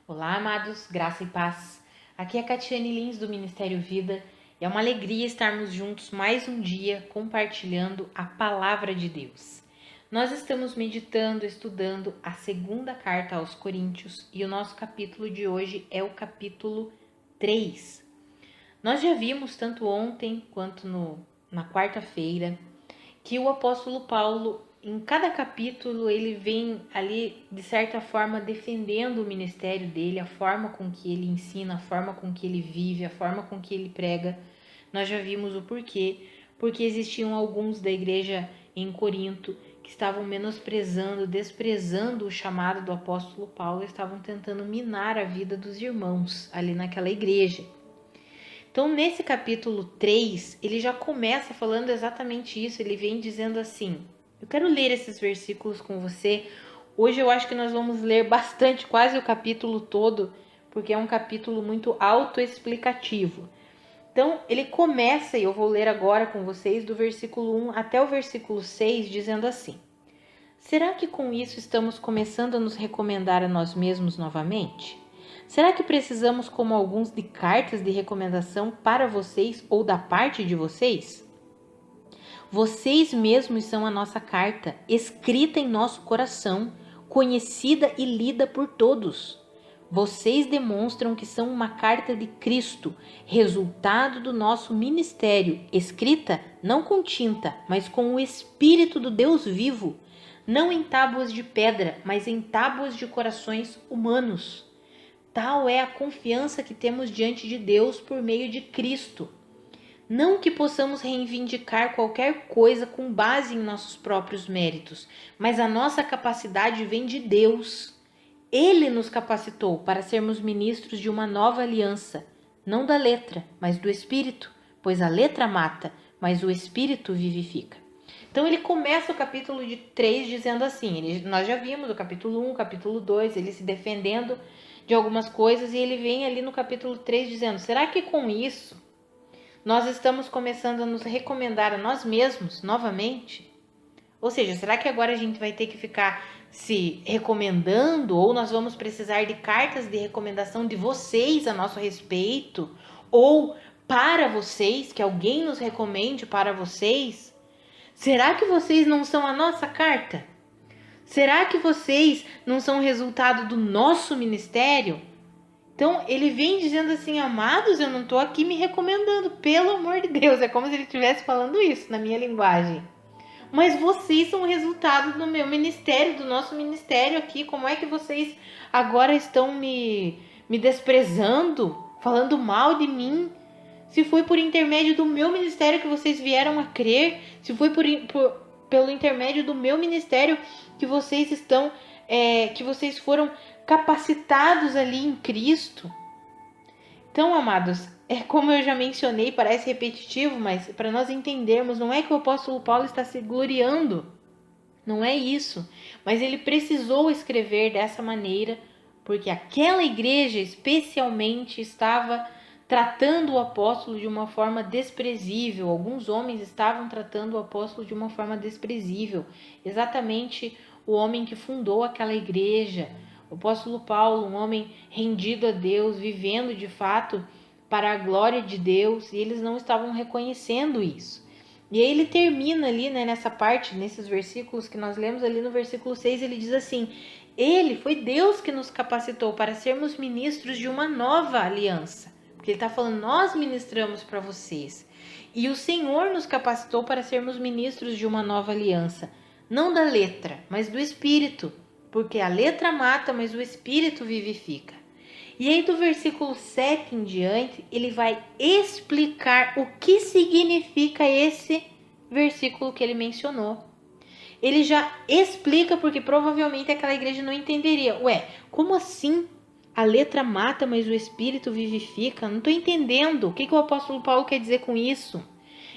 Olá, amados, graça e paz. Aqui é a Catiane Lins do Ministério Vida e é uma alegria estarmos juntos mais um dia compartilhando a palavra de Deus. Nós estamos meditando, estudando a segunda carta aos Coríntios e o nosso capítulo de hoje é o capítulo 3. Nós já vimos tanto ontem quanto na quarta-feira que o apóstolo Paulo, em cada capítulo, ele vem ali, de certa forma, defendendo o ministério dele, a forma com que ele ensina, a forma com que ele vive, a forma com que ele prega. Nós já vimos o porquê, porque existiam alguns da igreja em Corinto que estavam menosprezando, desprezando o chamado do apóstolo Paulo, e estavam tentando minar a vida dos irmãos ali naquela igreja. Então, nesse capítulo 3, ele já começa falando exatamente isso. Ele vem dizendo assim, eu quero ler esses versículos com você. Hoje eu acho que nós vamos ler bastante, quase o capítulo todo, porque é um capítulo muito autoexplicativo. Então, ele começa, e eu vou ler agora com vocês, do versículo 1 até o versículo 6, dizendo assim: será que com isso estamos começando a nos recomendar a nós mesmos novamente? Será que precisamos, como alguns, de cartas de recomendação para vocês ou da parte de vocês? Vocês mesmos são a nossa carta, escrita em nosso coração, conhecida e lida por todos. Vocês demonstram que são uma carta de Cristo, resultado do nosso ministério, escrita não com tinta, mas com o Espírito do Deus vivo, não em tábuas de pedra, mas em tábuas de corações humanos. Tal é a confiança que temos diante de Deus por meio de Cristo. Não que possamos reivindicar qualquer coisa com base em nossos próprios méritos, mas a nossa capacidade vem de Deus. Ele nos capacitou para sermos ministros de uma nova aliança, não da letra, mas do Espírito, pois a letra mata, mas o Espírito vivifica. Então ele começa o capítulo 3 dizendo assim, nós já vimos o capítulo 1, capítulo 2, ele se defendendo de algumas coisas, e ele vem ali no capítulo 3 dizendo, será que com isso nós estamos começando a nos recomendar a nós mesmos novamente? Ou seja, será que agora a gente vai ter que ficar se recomendando, ou nós vamos precisar de cartas de recomendação de vocês a nosso respeito, ou para vocês, que alguém nos recomende para vocês? Será que vocês não são a nossa carta? Será que vocês não são resultado do nosso ministério? Então, ele vem dizendo assim, amados, eu não estou aqui me recomendando, pelo amor de Deus. É como se ele estivesse falando isso na minha linguagem. Mas vocês são o resultado do meu ministério, do nosso ministério aqui. Como é que vocês agora estão me desprezando, falando mal de mim? Se foi por intermédio do meu ministério que vocês vieram a crer, se foi pelo intermédio do meu ministério que vocês estão, que vocês foram capacitados ali em Cristo. Então, amados, como eu já mencionei, parece repetitivo, mas para nós entendermos, não é que o apóstolo Paulo está se gloriando, não é isso, mas ele precisou escrever dessa maneira, porque aquela igreja especialmente estava tratando o apóstolo de uma forma desprezível. Alguns homens estavam tratando o apóstolo de uma forma desprezível, exatamente o homem que fundou aquela igreja, o apóstolo Paulo, um homem rendido a Deus, vivendo de fato para a glória de Deus, e eles não estavam reconhecendo isso. E aí ele termina ali, né, nessa parte, nesses versículos que nós lemos ali no versículo 6, ele diz assim, foi Deus que nos capacitou para sermos ministros de uma nova aliança. Porque ele está falando, nós ministramos para vocês. E o Senhor nos capacitou para sermos ministros de uma nova aliança. Não da letra, mas do Espírito. Porque a letra mata, mas o Espírito vivifica. E aí do versículo 7 em diante, ele vai explicar o que significa esse versículo que ele mencionou. Ele já explica, porque provavelmente aquela igreja não entenderia. Ué, como assim? A letra mata, mas o Espírito vivifica? Não estou entendendo. O que o apóstolo Paulo quer dizer com isso?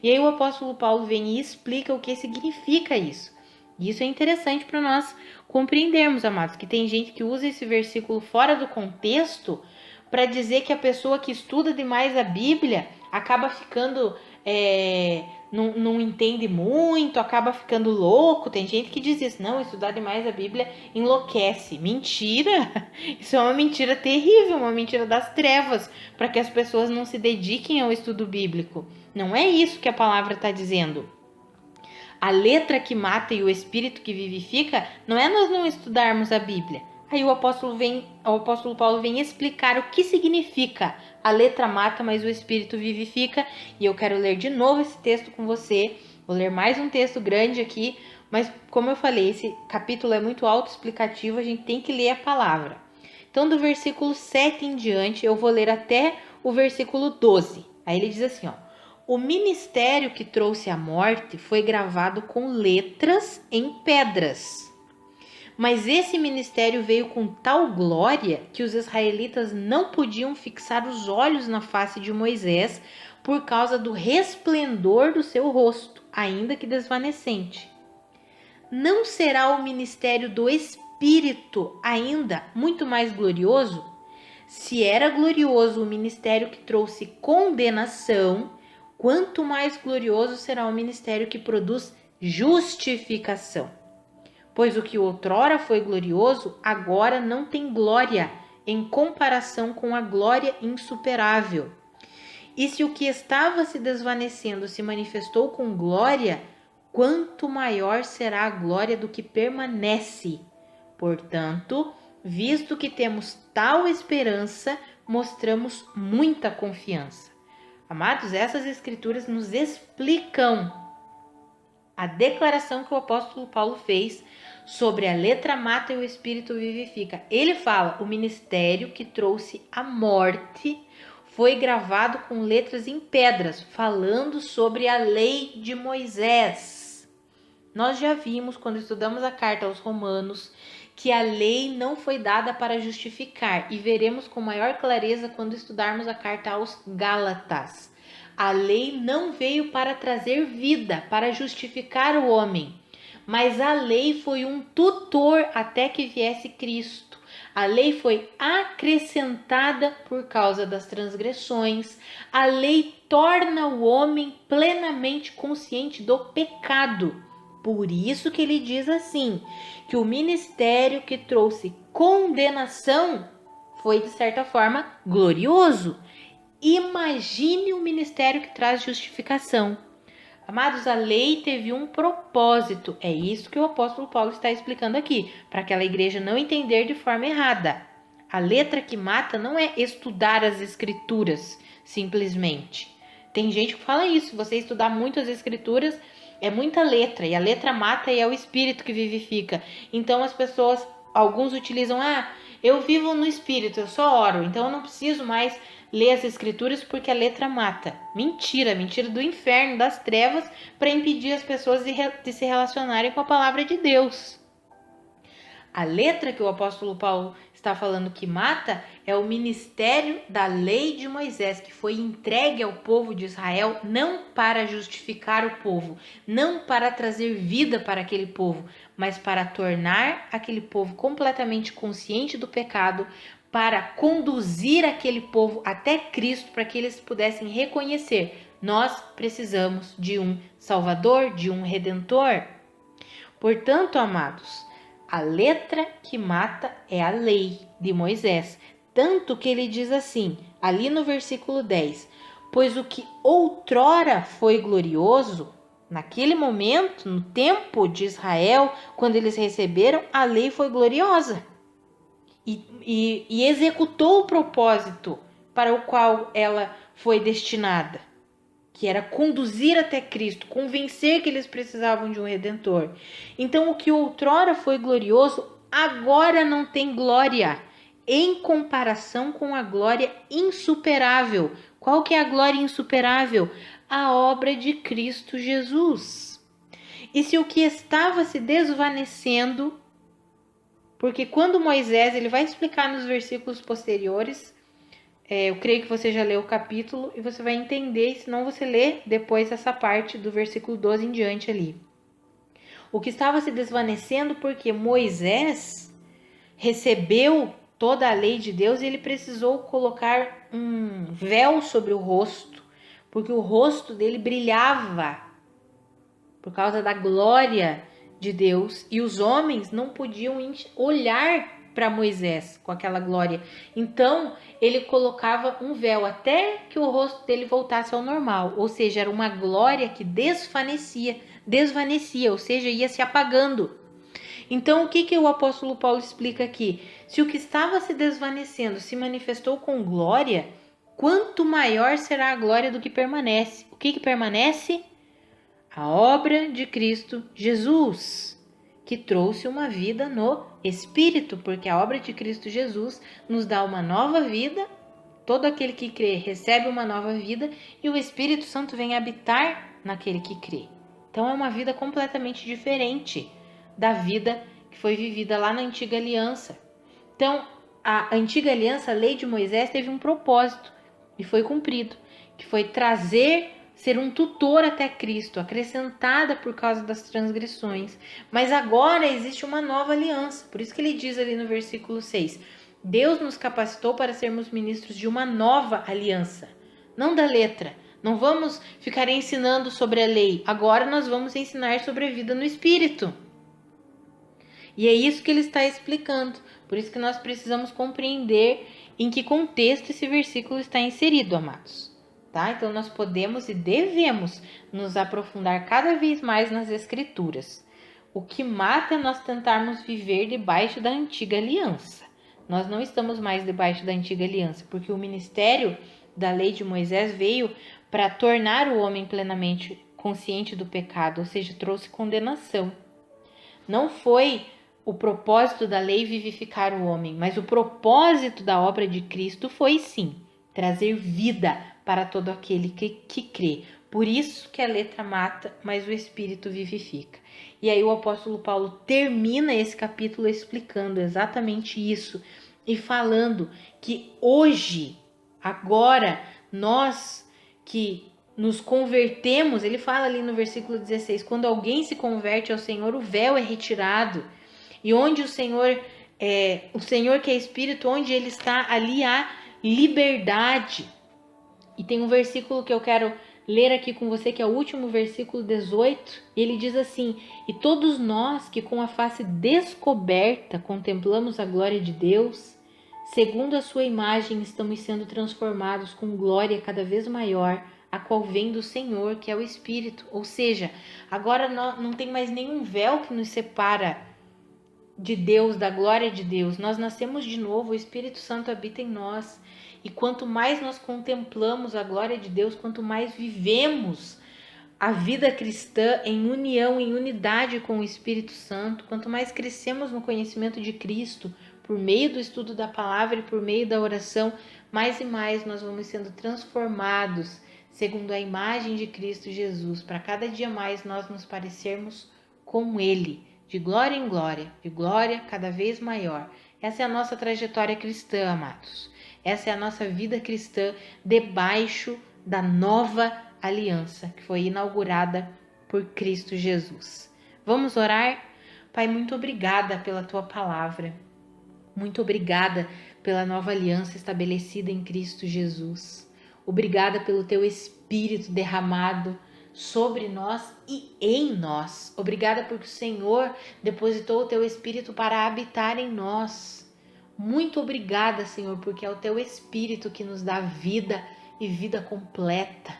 E aí o apóstolo Paulo vem e explica o que significa isso. E isso é interessante para nós compreendermos, amados, que tem gente que usa esse versículo fora do contexto para dizer que a pessoa que estuda demais a Bíblia acaba ficando não entende muito, acaba ficando louco. Tem gente que diz isso, não, estudar demais a Bíblia enlouquece. Mentira! Isso é uma mentira terrível, uma mentira das trevas, para que as pessoas não se dediquem ao estudo bíblico. Não é isso que a palavra está dizendo. A letra que mata e o espírito que vivifica não é nós não estudarmos a Bíblia. Aí o apóstolo Paulo vem explicar o que significa a letra mata, mas o espírito vivifica. E eu quero ler de novo esse texto com você. Vou ler mais um texto grande aqui, mas como eu falei, esse capítulo é muito autoexplicativo, a gente tem que ler a palavra. Então, do versículo 7 em diante, eu vou ler até o versículo 12. Aí ele diz assim, ó: o ministério que trouxe a morte foi gravado com letras em pedras. Mas esse ministério veio com tal glória que os israelitas não podiam fixar os olhos na face de Moisés por causa do resplendor do seu rosto, ainda que desvanecente. Não será o ministério do Espírito ainda muito mais glorioso? Se era glorioso o ministério que trouxe condenação, quanto mais glorioso será o ministério que produz justificação. Pois o que outrora foi glorioso, agora não tem glória em comparação com a glória insuperável. E se o que estava se desvanecendo se manifestou com glória, quanto maior será a glória do que permanece. Portanto, visto que temos tal esperança, mostramos muita confiança. Amados, essas escrituras nos explicam a declaração que o apóstolo Paulo fez sobre a letra mata e o espírito vivifica. Ele fala, o ministério que trouxe a morte foi gravado com letras em pedras, falando sobre a lei de Moisés. Nós já vimos, quando estudamos a carta aos Romanos, que a lei não foi dada para justificar, e veremos com maior clareza quando estudarmos a carta aos Gálatas. A lei não veio para trazer vida, para justificar o homem, mas a lei foi um tutor até que viesse Cristo. A lei foi acrescentada por causa das transgressões. A lei torna o homem plenamente consciente do pecado. Por isso que ele diz assim, que o ministério que trouxe condenação foi, de certa forma, glorioso. Imagine o ministério que traz justificação. Amados, a lei teve um propósito. É isso que o apóstolo Paulo está explicando aqui, para aquela igreja não entender de forma errada. A letra que mata não é estudar as escrituras, simplesmente. Tem gente que fala isso, você estudar muito as escrituras é muita letra, e a letra mata e é o espírito que vivifica. Então as pessoas, alguns utilizam, eu vivo no espírito, eu só oro, então eu não preciso mais ler as escrituras porque a letra mata. Mentira, mentira do inferno, das trevas, para impedir as pessoas de se relacionarem com a palavra de Deus. A letra que o apóstolo Paulo está falando que mata é o ministério da lei de Moisés, que foi entregue ao povo de Israel não para justificar o povo, não para trazer vida para aquele povo, mas para tornar aquele povo completamente consciente do pecado, para conduzir aquele povo até Cristo, para que eles pudessem reconhecer: nós precisamos de um Salvador, de um Redentor. Portanto, amados, a letra que mata é a lei de Moisés. Tanto que ele diz assim, ali no versículo 10, pois o que outrora foi glorioso, naquele momento, no tempo de Israel, quando eles receberam, a lei foi gloriosa. E executou o propósito para o qual ela foi destinada, que era conduzir até Cristo, convencer que eles precisavam de um Redentor. Então, o que outrora foi glorioso, agora não tem glória, em comparação com a glória insuperável. Qual que é a glória insuperável? A obra de Cristo Jesus. E se o que estava se desvanecendo, porque quando Moisés, ele vai explicar nos versículos posteriores, eu creio que você já leu o capítulo e você vai entender, senão você lê depois essa parte do versículo 12 em diante ali. O que estava se desvanecendo porque Moisés recebeu toda a lei de Deus e ele precisou colocar um véu sobre o rosto porque o rosto dele brilhava por causa da glória de Deus, e os homens não podiam olhar para Moisés com aquela glória. Então ele colocava um véu até que o rosto dele voltasse ao normal, ou seja, era uma glória que desvanecia, ou seja, ia se apagando. Então o que o apóstolo Paulo explica aqui? Se o que estava se desvanecendo se manifestou com glória, quanto maior será a glória do que permanece. O que permanece? A obra de Cristo Jesus, que trouxe uma vida no Espírito, porque a obra de Cristo Jesus nos dá uma nova vida. Todo aquele que crê recebe uma nova vida e o Espírito Santo vem habitar naquele que crê. Então é uma vida completamente diferente da vida que foi vivida lá na Antiga Aliança. Então, a Antiga Aliança, a lei de Moisés, teve um propósito e foi cumprido, que foi ser um tutor até Cristo, acrescentada por causa das transgressões. Mas agora existe uma nova aliança. Por isso que ele diz ali no versículo 6, Deus nos capacitou para sermos ministros de uma nova aliança, não da letra. Não vamos ficar ensinando sobre a lei, agora nós vamos ensinar sobre a vida no Espírito. E é isso que ele está explicando. Por isso que nós precisamos compreender em que contexto esse versículo está inserido, amados. Tá? Então nós podemos e devemos nos aprofundar cada vez mais nas Escrituras. O que mata é nós tentarmos viver debaixo da antiga aliança. Nós não estamos mais debaixo da antiga aliança, porque o ministério da lei de Moisés veio para tornar o homem plenamente consciente do pecado, ou seja, trouxe condenação. Não foi o propósito da lei vivificar o homem, mas o propósito da obra de Cristo foi sim trazer vida para todo aquele que crê. Por isso que a letra mata, mas o Espírito vivifica. E aí o apóstolo Paulo termina esse capítulo explicando exatamente isso e falando que hoje, agora, nós que nos convertemos, ele fala ali no versículo 16, quando alguém se converte ao Senhor, o véu é retirado. E onde o Senhor que é Espírito, onde ele está, ali há liberdade. E tem um versículo que eu quero ler aqui com você, que é o último versículo 18. E ele diz assim, e todos nós que com a face descoberta contemplamos a glória de Deus, segundo a sua imagem estamos sendo transformados com glória cada vez maior, a qual vem do Senhor, que é o Espírito. Ou seja, agora não tem mais nenhum véu que nos separa de Deus, da glória de Deus. Nós nascemos de novo, o Espírito Santo habita em nós. E quanto mais nós contemplamos a glória de Deus, quanto mais vivemos a vida cristã em união, em unidade com o Espírito Santo, quanto mais crescemos no conhecimento de Cristo, por meio do estudo da palavra e por meio da oração, mais e mais nós vamos sendo transformados segundo a imagem de Cristo Jesus, para cada dia mais nós nos parecermos com Ele, de glória em glória, de glória cada vez maior. Essa é a nossa trajetória cristã, amados. Essa é a nossa vida cristã debaixo da nova aliança que foi inaugurada por Cristo Jesus. Vamos orar? Pai, muito obrigada pela tua palavra. Muito obrigada pela nova aliança estabelecida em Cristo Jesus. Obrigada pelo teu Espírito derramado sobre nós e em nós. Obrigada porque o Senhor depositou o teu Espírito para habitar em nós. Muito obrigada, Senhor, porque é o teu Espírito que nos dá vida e vida completa.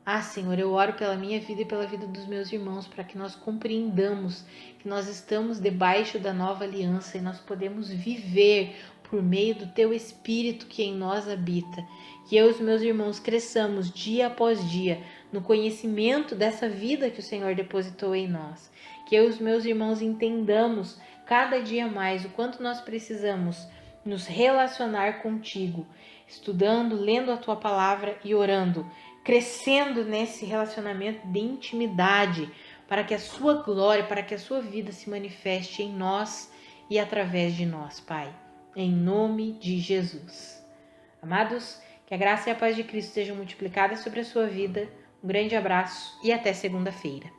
Ah, Senhor, eu oro pela minha vida e pela vida dos meus irmãos, para que nós compreendamos que nós estamos debaixo da nova aliança e nós podemos viver por meio do teu Espírito que em nós habita. Que eu e os meus irmãos cresçamos dia após dia no conhecimento dessa vida que o Senhor depositou em nós. Que eu e os meus irmãos entendamos cada dia mais o quanto nós precisamos nos relacionar contigo, estudando, lendo a tua palavra e orando, crescendo nesse relacionamento de intimidade, para que a sua glória, para que a sua vida se manifeste em nós e através de nós, Pai. Em nome de Jesus. Amados, que a graça e a paz de Cristo sejam multiplicadas sobre a sua vida. Um grande abraço e até segunda-feira.